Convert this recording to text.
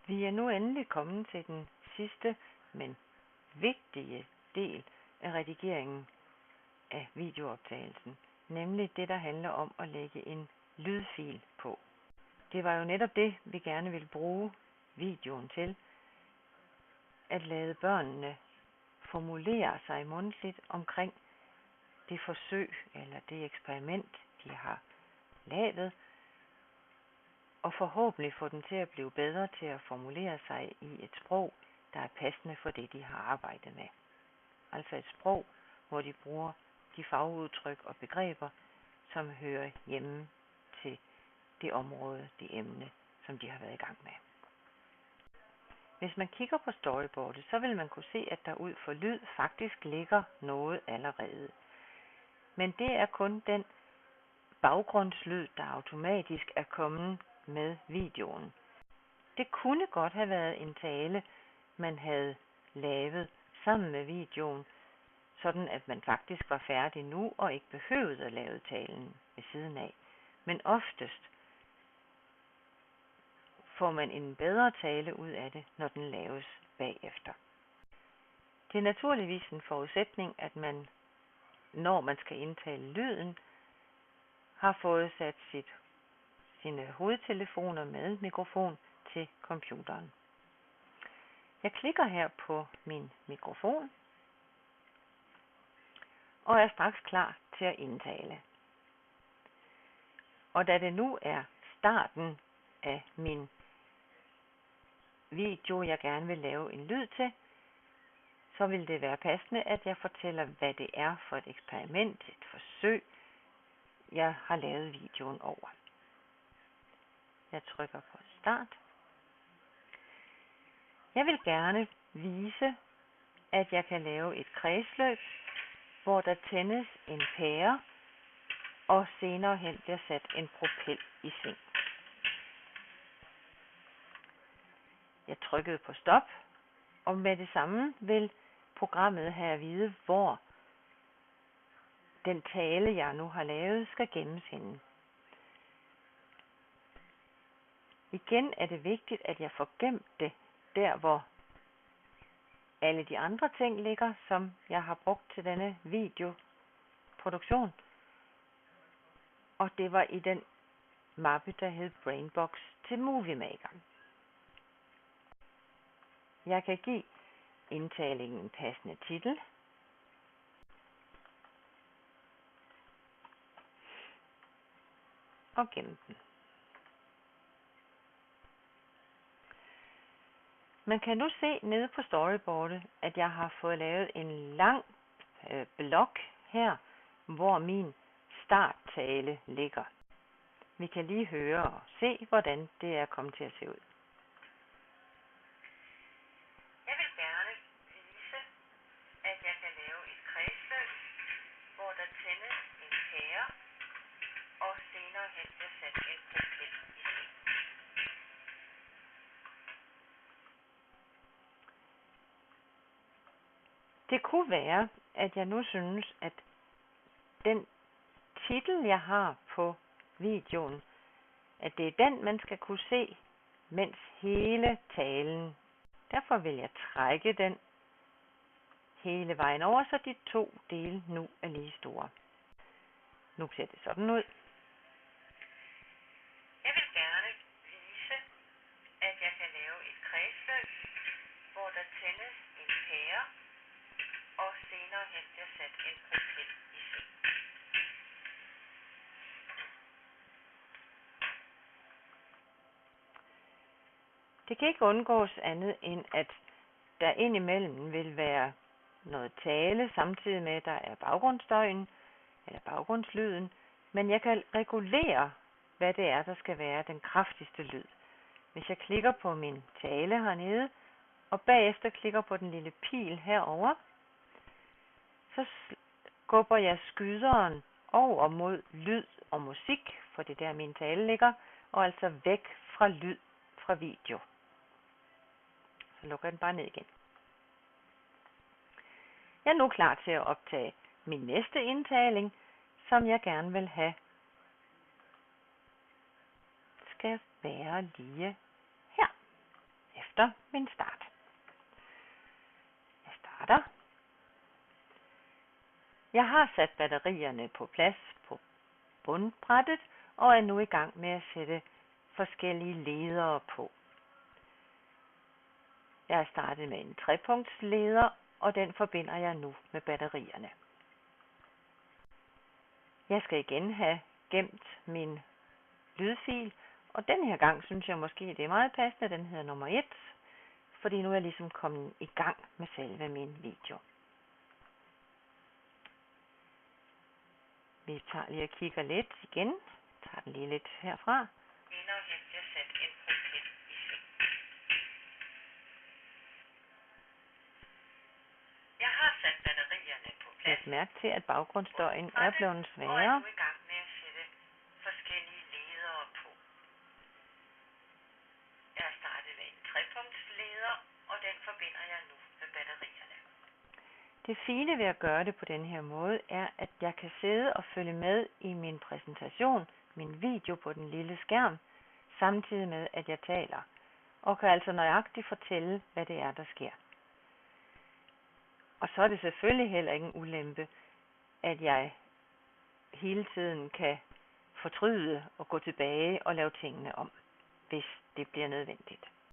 Vi er nu endelig kommet til den sidste, men vigtige del af redigeringen af videooptagelsen, nemlig det, der handler om at lægge en lydfil på. Det var jo netop det, vi gerne ville bruge videoen til, at lade børnene formulere sig mundtligt omkring det forsøg eller det eksperiment, de har lavet, og forhåbentlig få dem til at blive bedre til at formulere sig i et sprog, der er passende for det, de har arbejdet med. Altså et sprog, hvor de bruger de fagudtryk og begreber, som hører hjemme til det område, det emne, som de har været i gang med. Hvis man kigger på storyboardet, så vil man kunne se, at der ud for lyd faktisk ligger noget allerede. Men det er kun den baggrundslyd, der automatisk er kommet med videoen. Det kunne godt have været en tale, man havde lavet sammen med videoen, sådan at man faktisk var færdig nu og ikke behøvede at lave talen ved siden af. Men oftest får man en bedre tale ud af det, når den laves bagefter. Det er naturligvis en forudsætning, at man, når man skal indtale lyden, har fået sat sine hovedtelefoner med mikrofon til computeren. Jeg klikker her på min mikrofon og er straks klar til at indtale. Og da det nu er starten af min video, jeg gerne vil lave en lyd til, så vil det være passende, at jeg fortæller, hvad det er for et eksperiment, et forsøg, jeg har lavet videoen over. Jeg trykker på start. Jeg vil gerne vise, at jeg kan lave et kredsløb, hvor der tændes en pære, og senere hen bliver sat en propel i sving. Jeg trykkede på stop, og med det samme vil programmet have at vide, hvor den tale, jeg nu har lavet, skal gemmes henne. Igen er det vigtigt, at jeg får gemt det der, hvor alle de andre ting ligger, som jeg har brugt til denne videoproduktion. Og det var i den mappe, der hed Brainbox til Movie Maker. Jeg kan give indtalingen en passende titel. Og gemme den. Man kan nu se nede på storyboardet, at jeg har fået lavet en lang blok her, hvor min starttale ligger. Vi kan lige høre og se, hvordan det er kommet til at se ud. Jeg vil gerne vise, at jeg kan lave et kredsløb, hvor der tændes en pære, og senere hen bliver sat en propel i sving. Det kunne være, at jeg nu synes, at den titel, jeg har på videoen, at det er den, man skal kunne se, mens hele talen. Derfor vil jeg trække den hele vejen over, så de to dele nu er lige store. Nu ser det sådan ud. Jeg vil gerne vise, at jeg kan lave et kredsløb, hvor der tændes en pære, og senere hen bliver sat en propel i sving. Det kan ikke undgås andet end, at der indimellem vil være noget tale, samtidig med, at der er baggrundsstøjen eller baggrundslyden, men jeg kan regulere, hvad det er, der skal være den kraftigste lyd. Hvis jeg klikker på min tale hernede, og bagefter klikker på den lille pil herover, så skubber jeg skyderen over mod lyd og musik, for det der min tale ligger, og altså væk fra lyd fra video. Så lukker jeg den bare ned igen. Jeg er nu klar til at optage min næste indtaling, som jeg gerne vil have skal være lige her. efter min start. Jeg starter. Jeg har sat batterierne på plads på bundbrættet og er nu i gang med at sætte forskellige ledere på. Jeg er startet med en 3-punktsleder, og den forbinder jeg nu med batterierne. Jeg skal igen have gemt min lydfil, og den her gang synes jeg måske, det er meget passende, den hedder nummer 1, fordi nu er jeg ligesom kommet i gang med selve min video. Vi tager lige og kigger lidt igen. Jeg tager den lige lidt herfra. Jeg har sat batterierne på plads. Læg mærke til, at baggrundsstøjen er blevet sværere. Og er nu i gang med at sætte forskellige ledere på. Jeg er startet med en 3-punktsleder, og den forbinder jeg nu med batterierne. Det fine ved at gøre det på den her måde er, at jeg kan sidde og følge med i min præsentation, min video på den lille skærm, samtidig med, at jeg taler, og kan altså nøjagtigt fortælle, hvad det er, der sker. Og så er det selvfølgelig heller ikke en ulempe, at jeg hele tiden kan fortryde og gå tilbage og lave tingene om, hvis det bliver nødvendigt.